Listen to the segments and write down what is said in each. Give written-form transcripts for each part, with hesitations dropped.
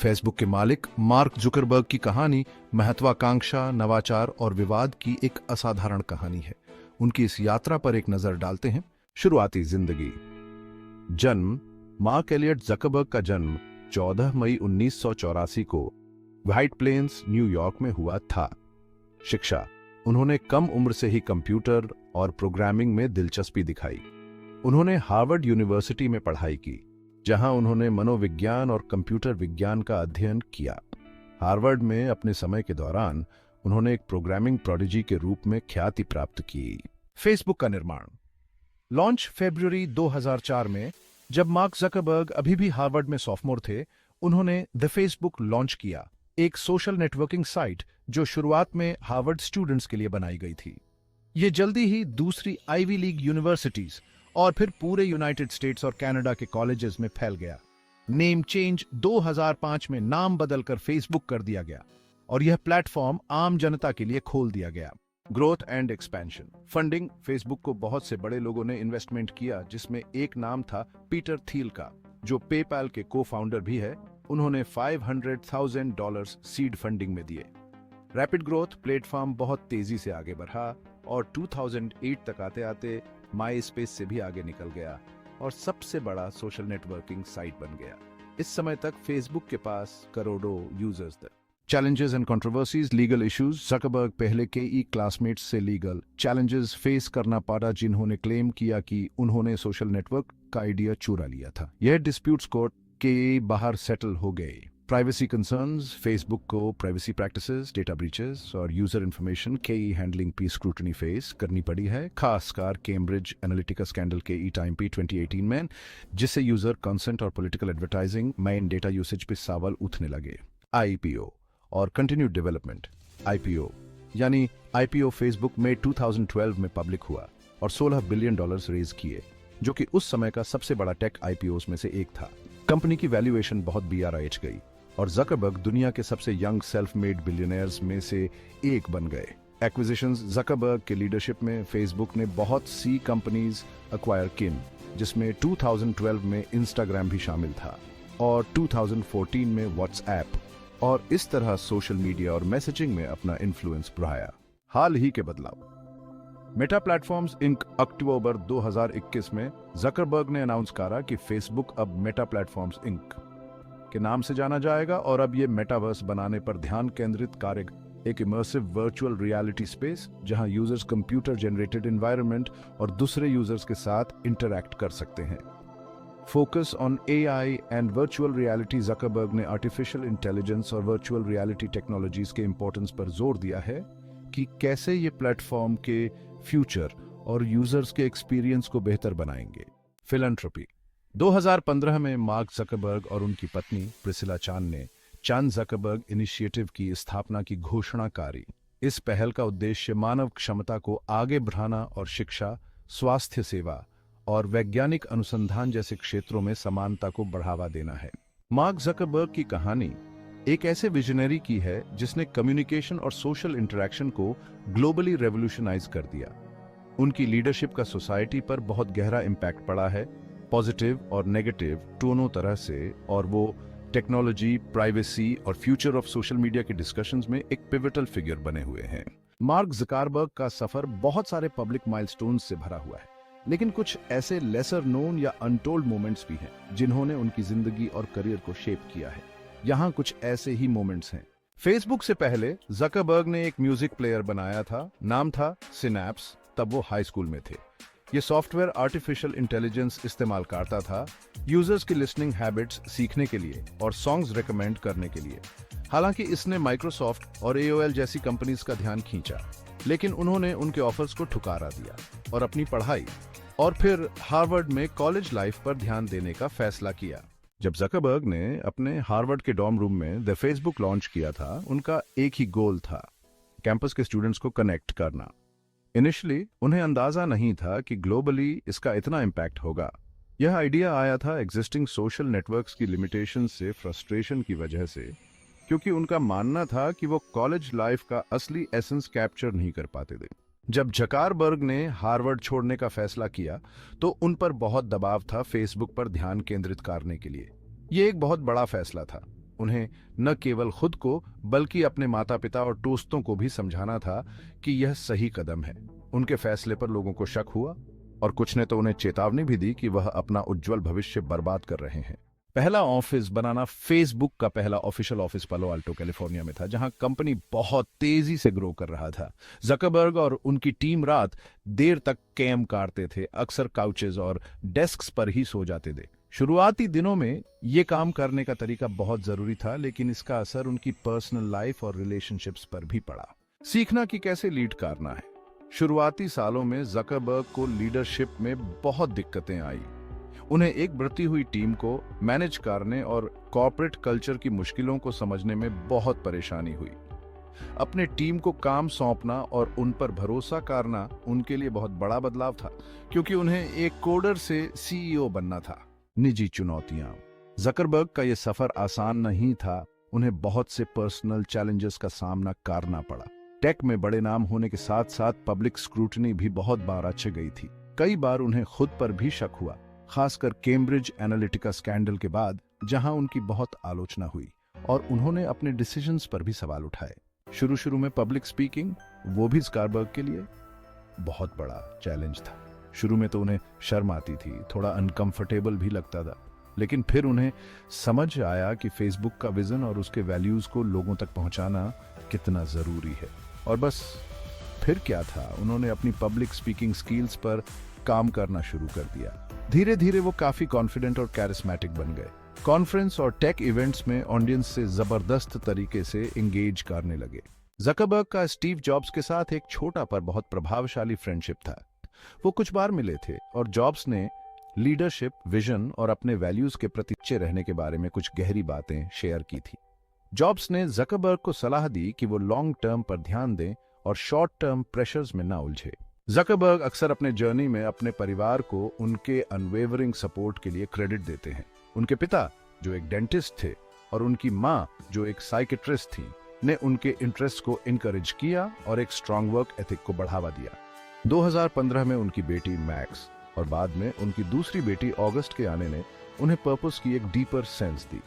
Facebook के मालिक mark Zuckerberg की कहानी महत्वाकांक्षा, नवाचार और विवाद की एक असाधारण कहानी है। उनकी इस यात्रा पर एक नजर डालते हैं। शुरुआती जिंदगी। जन्म। मार्क एलियट जकरबर्ग का जन्म 14 मई 1984 को व्हाइट प्लेन्स, न्यूयॉर्क में हुआ था। शिक्षा। उन्होंने कम उम्र से ही कंप्यूटर और प्रोग्रामिंग में दिलचस्पी दिखाई। उन्होंने हार्वर्ड यूनिवर्सिटी में पढ़ाई की, जहां उन्होंने मनोविज्ञान और कंप्यूटर विज्ञान का अध्ययन किया। हार्वर्ड में अपने समय के दौरान उन्होंने एक प्रोग्रामिंग प्रोडिजी के रूप में ख्याति प्राप्त की। फेसबुक का निर्माण। लॉन्च फरवरी 2004 में, जब मार्क जकरबर्ग अभी भी हार्वर्ड में सॉफ्टमोर थे, उन्होंने द फेसबुक लॉन्च किया, एक सोशल नेटवर्किंग साइट जो शुरुआत में हार्वर्ड स्टूडेंट्स के लिए बनाई गई थी। ये जल्दी ही दूसरी आईवी लीग यूनिवर्सिटीज और फिर पूरे यूनाइटेड स्टेट्स और कनाडा के कॉलेजेस में फैल गया। नेम चेंज 2005 में नाम बदलकर फेसबुक कर दिया गया और यह प्लेटफॉर्म आम जनता के लिए खोल दिया गया। Growth and expansion. Funding. Facebook को बहुत से बड़े लोगों ने इन्वेस्टमेंट किया, जिसमें एक नाम था पीटर थिल का, जो पेपैल के को फाउंडर भी है। उन्होंने $500,000 सीड फंडिंग में दिए। Rapid growth. प्लेटफॉर्म बहुत तेजी से आगे बढ़ा और 2008 तक आते आते माई स्पेस से भी आगे निकल गया और सबसे बड़ा सोशल नेटवर्किंग साइट बन गया। इस समय तक फेसबुक के पास करोड़ों यूजर्स थे। Challenges and controversies. Legal issues. Zuckerberg पहले के क्लासमेट्स से लीगल चैलेंजेस फेस करना पड़ा, जिन्होंने क्लेम किया कि उन्होंने सोशल नेटवर्क का आइडिया चुरा लिया था। यह डिस्प्यूट्स कोर्ट के बाहर सेटल हो गए। Privacy concerns. फेसबुक को प्राइवेसी प्रैक्टिसेस, डेटा ब्रीचेस और यूजर इंफॉर्मेशन के हैंडलिंग की स्क्रूटनी फेस करनी पड़ी है, खासकर कैम्ब्रिज एनालिटिका स्कैंडल के टाइम पे 2018 में, जिससे यूजर कंसेंट और political advertising main data usage पे सवाल उठने लगे। आईपीओ और कंटिन्यूड डेवलपमेंट। आईपीओ यानी आईपीओ फेसबुक में 2012 में पब्लिक हुआ और $16 बिलियन रेज किए, जो कि उस समय का सबसे बड़ा टेक आईपीओस में से एक था। कंपनी की वैल्यूएशन बहुत BRH गई और जकरबर्ग दुनिया के सबसे यंग सेल्फ मेड बिलियनियर्स में से एक बन गए। एक्विजिशंस। जकरबर्ग के लीडरशिप में फेसबुक ने बहुत सी कंपनीज अक्वायर किन, जिसमें 2012 में इंस्टाग्राम भी शामिल था और 2014 में व्हाट्सएप, और इस तरह सोशल मीडिया और मैसेजिंग में अपना इन्फ्लुएंस बढ़ाया। हाल ही के बदलाव। Meta platforms ink. अक्टूबर 2021 में जकरबर्ग ने अनाउंस करा कि फेसबुक अब मेटा प्लेटफॉर्म्स इंक के नाम से जाना जाएगा और अब ये मेटावर्स बनाने पर ध्यान केंद्रित करेगा। एक इमर्सिव वर्चुअल रियलिटी स्पेस जहां यूजर्स कंप्यूटर जनरेटेड एनवायरनमेंट और दूसरे यूजर्स के साथ इंटरैक्ट कर सकते हैं। Focus on AI and virtual reality. Zuckerberg ने आर्टिफिशियल इंटेलिजेंस और वर्चुअल रियलिटी टेक्नोलॉजीज के इंपॉर्टेंस पर जोर दिया है कि कैसे ये प्लेटफॉर्म के फ्यूचर और यूजर्स के एक्सपीरियंस को बेहतर बनाएंगे। फिलैंथ्रोपी। 2015 में मार्क जकरबर्ग और उनकी पत्नी प्रिसिला चान ने चान जकरबर्ग इनिशिएटिव की स्थापना की घोषणा करी। इस पहल का उद्देश्य मानव क्षमता को आगे बढ़ाना और शिक्षा, स्वास्थ्य सेवा और वैज्ञानिक अनुसंधान जैसे क्षेत्रों में समानता को बढ़ावा देना है। मार्क जकरबर्ग की कहानी एक ऐसे विजनरी की है जिसने कम्युनिकेशन और सोशल इंटरैक्शन को ग्लोबली रेवोल्यूशनाइज कर दिया। उनकी लीडरशिप का सोसाइटी पर बहुत गहरा इम्पैक्ट पड़ा है, पॉजिटिव और नेगेटिव दोनों तरह से, और वो टेक्नोलॉजी, प्राइवेसी और फ्यूचर ऑफ सोशल मीडिया के डिस्कशंस में एक पिवटल फिगर बने हुए हैं। मार्क जकरबर्ग का सफर बहुत सारे पब्लिक माइलस्टोन्स से भरा हुआ है, लेकिन कुछ ऐसे लेसर नोन या अनटोल्ड मोमेंट्स भी हैं जिन्होंने उनकी जिंदगी और करियर को शेप किया है। यहाँ कुछ ऐसे ही मोमेंट्स हैं। फेसबुक से पहले जकरबर्ग ने एक म्यूजिक प्लेयर बनाया था, नाम था सिनैप्स। तब वो हाई स्कूल में थे। ये सॉफ्टवेयर आर्टिफिशियल इंटेलिजेंस इस्तेमाल करता था यूजर्स की लिसनिंग हैबिट्स सीखने के लिए और सॉन्ग्स रिकमेंड करने के लिए। हालांकि इसने माइक्रोसॉफ्ट और AOL जैसी कंपनीज का ध्यान खींचा, लेकिन उन्होंने उनके ऑफर्स को ठुकरा दिया और अपनी पढ़ाई और फिर हार्वर्ड में कॉलेज लाइफ पर ध्यान देने का फैसला किया। जब जकरबर्ग ने अपने हार्वर्ड के डॉर्म रूम में द फेसबुक लॉन्च किया था, उनका एक ही गोल था, कैंपस के स्टूडेंट्स को कनेक्ट करना। इनिशियली उन्हें अंदाजा नहीं था कि ग्लोबली इसका इतना इम्पैक्ट होगा। यह आइडिया आया था एग्जिस्टिंग सोशल नेटवर्क्स की लिमिटेशन से, फ्रस्ट्रेशन की वजह से, क्योंकि उनका मानना था कि वो कॉलेज लाइफ का असली एसेंस कैप्चर नहीं कर पाते थे। जब जकरबर्ग ने हार्वर्ड छोड़ने का फैसला किया तो उन पर बहुत दबाव था फेसबुक पर ध्यान केंद्रित करने के लिए। ये एक बहुत बड़ा फैसला था। उन्हें न केवल खुद को बल्कि अपने माता पिता और दोस्तों को भी समझाना था कि यह सही कदम है। उनके फैसले पर लोगों को शक हुआ और कुछ ने तो उन्हें चेतावनी भी दी कि वह अपना उज्जवल भविष्य बर्बाद कर रहे हैं। पहला ऑफिस बनाना फेसबुक का पहला ऑफिशियल ऑफिस पालो अल्टो कैलिफोर्निया में था, जहां कंपनी बहुत तेजी से ग्रो कर रहा था। जकरबर्ग और उनकी टीम रात देर तक कैम काटते थे, अक्सर काउचेज और डेस्क्स पर ही सो जाते थे। शुरुआती दिनों में ये काम करने का तरीका बहुत जरूरी था, लेकिन इसका असर उनकी पर्सनल लाइफ और रिलेशनशिप्स पर भी पड़ा। सीखना कि कैसे लीड करना है। शुरुआती सालों में जकरबर्ग को लीडरशिप में बहुत दिक्कतें आई। उन्हें एक बढ़ती हुई टीम को मैनेज करने और कॉर्पोरेट कल्चर की मुश्किलों को समझने में बहुत परेशानी हुई। अपने टीम को काम सौंपना और उन पर भरोसा करना उनके लिए बहुत बड़ा बदलाव था, क्योंकि उन्हें एक कोडर से सीईओ बनना था। निजी चुनौतियां। जकरबर्ग का यह सफर आसान नहीं था। उन्हें बहुत से पर्सनल चैलेंजेस का सामना करना पड़ा। टेक में बड़े नाम होने के साथ साथ पब्लिक स्क्रूटनी भी बहुत बार अच्छ गई थी। कई बार उन्हें खुद पर भी शक हुआ, खासकर कैम्ब्रिज एनालिटिका स्कैंडल के बाद, जहां उनकी बहुत आलोचना हुई और उन्होंने अपने डिसीजंस पर भी सवाल उठाए। शुरू में पब्लिक स्पीकिंग, वो भी जकरबर्ग के लिए बहुत बड़ा चैलेंज था। शुरू में तो उन्हें शर्म आती थी, थोड़ा अनकंफर्टेबल भी लगता था, लेकिन फिर उन्हें समझ आया कि फेसबुक का विजन और उसके वैल्यूज को लोगों तक पहुंचाना कितना जरूरी है। और बस फिर क्या था, उन्होंने अपनी पब्लिक स्पीकिंग स्किल्स पर काम करना शुरू कर दिया। धीरे धीरे वो काफी कॉन्फिडेंट और कैरिस्मेटिक बन गए। कॉन्फ्रेंस और टेक इवेंट्स में ऑडियंस से जबरदस्त तरीके से एंगेज करने लगे। जकरबर्ग का स्टीव जॉब्स के साथ एक छोटा पर बहुत प्रभावशाली फ्रेंडशिप था। वो कुछ बार मिले थे और जॉब्स ने लीडरशिप, विजन और अपने वैल्यूज के प्रति सच्चे रहने के बारे में कुछ गहरी बातें शेयर की थी। जॉब्स ने जकरबर्ग को सलाह दी कि वो लॉन्ग टर्म पर ध्यान दें और शॉर्ट टर्म प्रेशर्स में ना उलझे। जकरबर्ग अक्सर अपने जर्नी में अपने परिवार को उनके अनवेवरिंग सपोर्ट के लिए क्रेडिट देते हैं। उनके पिता, जो एक डेंटिस्ट थे, और उनकी माँ, जो एक साइकेट्रिस्ट थी, ने उनके इंटरेस्ट को इनकरेज किया और एक स्ट्रांग वर्क एथिक को बढ़ावा दिया। 2015 में उनकी बेटी मैक्स और बाद में उनकी दूसरी बेटी अगस्त के आने ने उन्हें पर्पस की एक डीपर सेंस दी।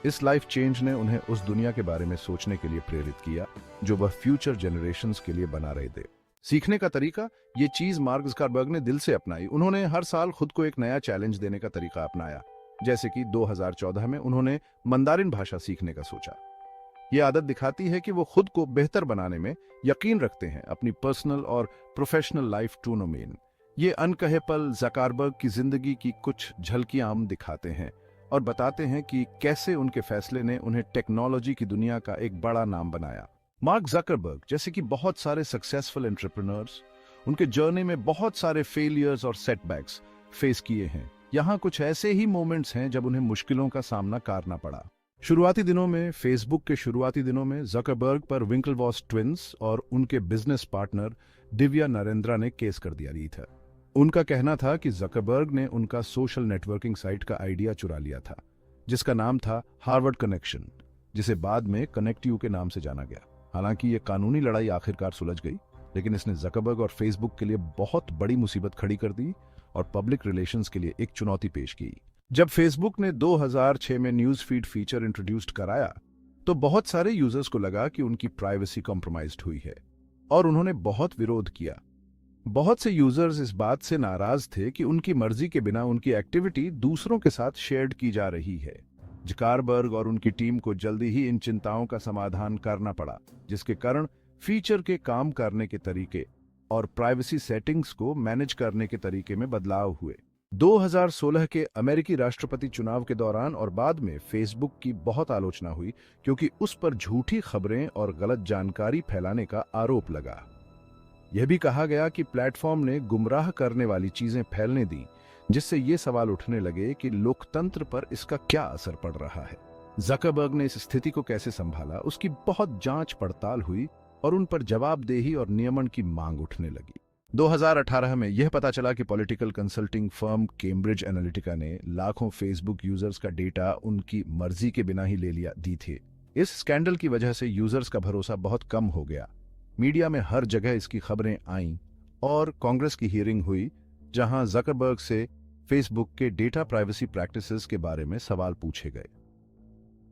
इस लाइफ चेंज ने उन्हें उस दुनिया के बारे में सोचने के लिए प्रेरित किया जो वह फ्यूचर जनरेशंस के लिए बना रहे थे। सीखने का तरीका, ये चीज मार्क जकरबर्ग ने दिल से अपनाई। उन्होंने हर साल खुद को एक नया चैलेंज देने का तरीका अपनाया। जैसे कि 2014 में उन्होंने मंदारिन भाषा सीखने का सोचा। ये आदत दिखाती है कि वो खुद को बेहतर बनाने में यकीन रखते हैं, अपनी पर्सनल और प्रोफेशनल लाइफ दोनों में। ये अनकहे पल जकरबर्ग की जिंदगी की कुछ झलकियां हम दिखाते हैं और बताते हैं कि कैसे उनके फैसले ने उन्हें टेक्नोलॉजी की दुनिया का एक बड़ा नाम बनाया। मार्क जकरबर्ग जैसे कि बहुत सारे सक्सेसफुल एंटरप्रेन्योर्स, उनके जर्नी में बहुत सारे फेलियर्स और सेटबैक्स फेस किए हैं। यहाँ कुछ ऐसे ही मोमेंट्स हैं जब उन्हें मुश्किलों का सामना करना पड़ा। शुरुआती दिनों में, फेसबुक के शुरुआती दिनों में जकरबर्ग पर विंकलवॉस ट्विंस और उनके बिजनेस पार्टनर दिव्या नरेंद्रा ने केस कर दिया था। उनका कहना था कि जकरबर्ग ने उनका सोशल नेटवर्किंग साइट का आइडिया चुरा लिया था, जिसका नाम था हार्वर्ड कनेक्शन, जिसे बाद में कनेक्ट यू के नाम से जाना गया। हालांकि ये कानूनी लड़ाई आखिरकार सुलझ गई, लेकिन इसने जकरबर्ग और फेसबुक के लिए बहुत बड़ी मुसीबत खड़ी कर दी और पब्लिक रिलेशंस के लिए एक चुनौती पेश की। जब फेसबुक ने 2006 में न्यूज फीड फीचर इंट्रोड्यूस कराया, तो बहुत सारे यूजर्स को लगा कि उनकी प्राइवेसी कॉम्प्रोमाइज्ड हुई है और उन्होंने बहुत विरोध किया। बहुत से यूजर्स इस बात से नाराज थे कि उनकी मर्जी के बिना उनकी एक्टिविटी दूसरों के साथ शेयर की जा रही है। जकरबर्ग और उनकी टीम को जल्दी ही इन चिंताओं का समाधान करना पड़ा, जिसके कारण फीचर के काम करने के तरीके और प्राइवेसी सेटिंग्स को मैनेज करने के तरीके में बदलाव हुए। 2016 के अमेरिकी राष्ट्रपति चुनाव के दौरान और बाद में फेसबुक की बहुत आलोचना हुई, क्योंकि उस पर झूठी खबरें और गलत जानकारी फैलाने का आरोप लगा। यह भी कहा गया कि प्लेटफॉर्म ने गुमराह करने वाली चीजें फैलने दी, जिससे ये सवाल उठने लगे कि लोकतंत्र पर इसका क्या असर पड़ रहा है। जकरबर्ग ने इस स्थिति को कैसे संभाला, उसकी बहुत जांच पड़ताल हुई और उन पर जवाबदेही और नियमन की मांग उठने लगी। 2018 में यह पता चला कि political consulting firm Cambridge Analytica ने लाखों फेसबुक यूजर्स का डेटा उनकी मर्जी के बिना ही ले दी थी। इस स्कैंडल की वजह से यूजर्स का भरोसा बहुत कम हो गया। मीडिया में हर जगह इसकी खबरें आईं और कांग्रेस की हियरिंग हुई, जहां जकरबर्ग से फेसबुक के डेटा प्राइवेसी प्रैक्टिसेस के बारे में सवाल पूछे गए।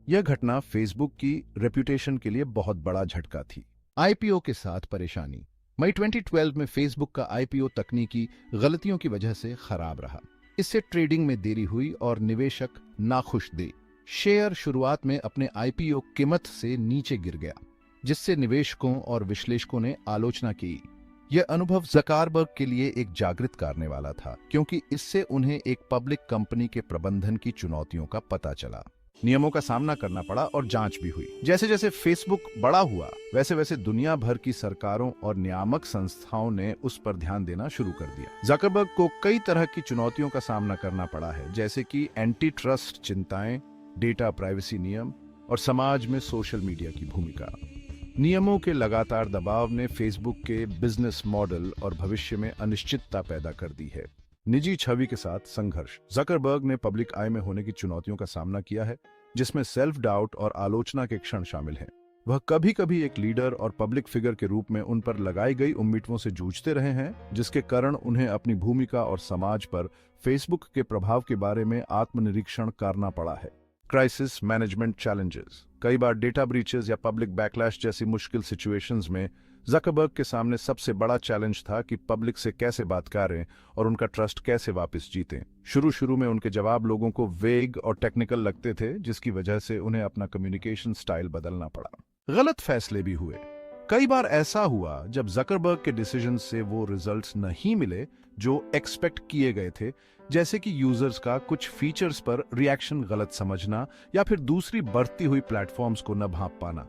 यह घटना फेसबुक की रेप्यूटेशन के लिए बहुत बड़ा झटका थी। आईपीओ के साथ परेशानी। मई 2012 में फेसबुक का आईपीओ तकनीकी गलतियों की वजह से खराब रहा। इससे ट्रेडिंग में देरी हुई और निवेशक नाखुश थे। शेयर शुरुआत में अपने आईपीओ कीमत से नीचे गिर गया, जिससे निवेशकों और विश्लेषकों ने आलोचना की। यह अनुभव ज़करबर्ग के लिए एक जागृत करने वाला था, क्योंकि इससे उन्हें एक पब्लिक कंपनी के प्रबंधन की चुनौतियों का पता चला। नियमों का सामना करना पड़ा और जांच भी हुई। जैसे जैसे फेसबुक बड़ा हुआ, वैसे वैसे दुनिया भर की सरकारों और नियामक संस्थाओं ने उस पर ध्यान देना शुरू कर दिया। ज़करबर्ग को कई तरह की चुनौतियों का सामना करना पड़ा है, जैसे कि एंटी ट्रस्ट चिंताएं, डेटा प्राइवेसी नियम और समाज में सोशल मीडिया की भूमिका। नियमों के लगातार दबाव ने फेसबुक के बिजनेस मॉडल और भविष्य में अनिश्चितता पैदा कर दी है। निजी छवि के साथ संघर्ष। ज़करबर्ग ने पब्लिक आई में होने की चुनौतियों का सामना किया है, जिसमें सेल्फ डाउट और आलोचना के क्षण शामिल हैं। वह कभी कभी एक लीडर और पब्लिक फिगर के रूप में उन पर लगाई गई उम्मीदों से जूझते रहे हैं, जिसके कारण उन्हें अपनी भूमिका और समाज पर फेसबुक के प्रभाव के बारे में आत्मनिरीक्षण करना पड़ा है। Crisis management challenges. कई बार डेटा ब्रीचेस या पब्लिक बैकलैश जैसी मुश्किल सिचुएशंस में ज़करबर्ग के सामने सबसे बड़ा चैलेंज था कि पब्लिक से कैसे बात करें और उनका ट्रस्ट कैसे वापस जीतें। शुरू में उनके जवाब लोगों को वेग और टेक्निकल लगते थे, जिसकी वजह से उन्हें अपना कम्युनिकेशन स्टाइल बदलना पड़ा। गलत फैसले भी हुए। कई बार ऐसा हुआ जब ज़करबर्ग के डिसीजन से वो रिजल्ट्स नहीं मिले जो एक्सपेक्ट किए गए थे, जैसे कि यूजर्स का कुछ फीचर्स पर रिएक्शन गलत समझना या फिर दूसरी बढ़ती हुई प्लेटफॉर्म्स को न भांप पाना।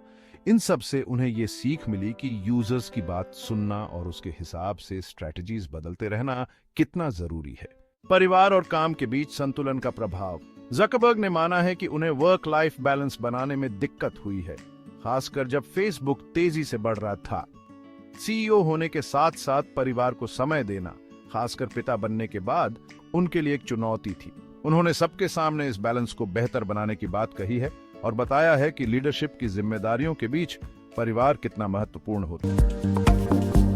इन सब से उन्हें ये सीख मिली कि यूजर्स की बात सुनना और उसके हिसाब से स्ट्रेटजीज बदलते रहना कितना जरूरी है। परिवार और काम के बीच संतुलन का प्रभाव। ज़करबर्ग ने माना है कि उन्हें वर्क लाइफ बैलेंस बनाने में दिक्कत हुई है, खासकर जब फेसबुक तेजी से बढ़ रहा था। सीईओ होने के साथ साथ परिवार को समय देना, खासकर पिता बनने के बाद, उनके लिए एक चुनौती थी। उन्होंने सबके सामने इस बैलेंस को बेहतर बनाने की बात कही है और बताया है कि लीडरशिप की जिम्मेदारियों के बीच परिवार कितना महत्वपूर्ण होता है।